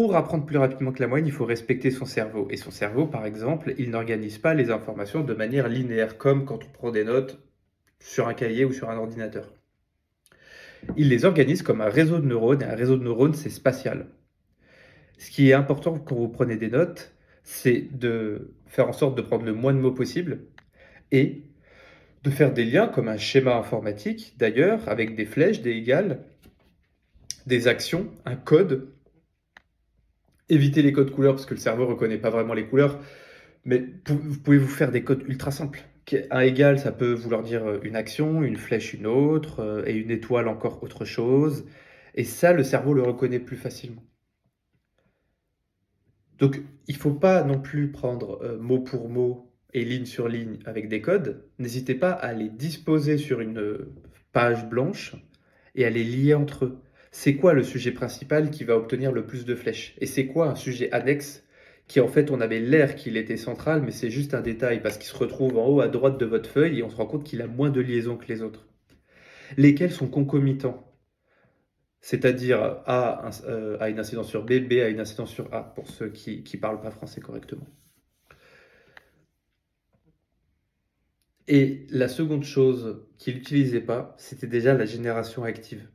Pour apprendre plus rapidement que la moyenne, il faut respecter son cerveau. Et son cerveau, par exemple, il n'organise pas les informations de manière linéaire, comme quand on prend des notes sur un cahier ou sur un ordinateur. Il les organise comme un réseau de neurones, et un réseau de neurones, c'est spatial. Ce qui est important quand vous prenez des notes, c'est de faire en sorte de prendre le moins de mots possible et de faire des liens comme un schéma informatique, d'ailleurs, avec des flèches, des égales, des actions, un code. Évitez les codes couleurs parce que le cerveau ne reconnaît pas vraiment les couleurs, mais vous pouvez vous faire des codes ultra simples. Un égal, ça peut vouloir dire une action, une flèche une autre, et une étoile encore autre chose. Et ça, le cerveau le reconnaît plus facilement. Donc, il ne faut pas non plus prendre mot pour mot et ligne sur ligne avec des codes. N'hésitez pas à les disposer sur une page blanche et à les lier entre eux. C'est quoi le sujet principal qui va obtenir le plus de flèches? Et c'est quoi un sujet annexe qui, en fait, on avait l'air qu'il était central, mais c'est juste un détail parce qu'il se retrouve en haut à droite de votre feuille et on se rend compte qu'il a moins de liaisons que les autres. Lesquels sont concomitants? C'est-à-dire A a une incidence sur B, B a une incidence sur A, pour ceux qui ne parlent pas français correctement. Et la seconde chose qu'il n'utilisait pas, c'était déjà la génération active.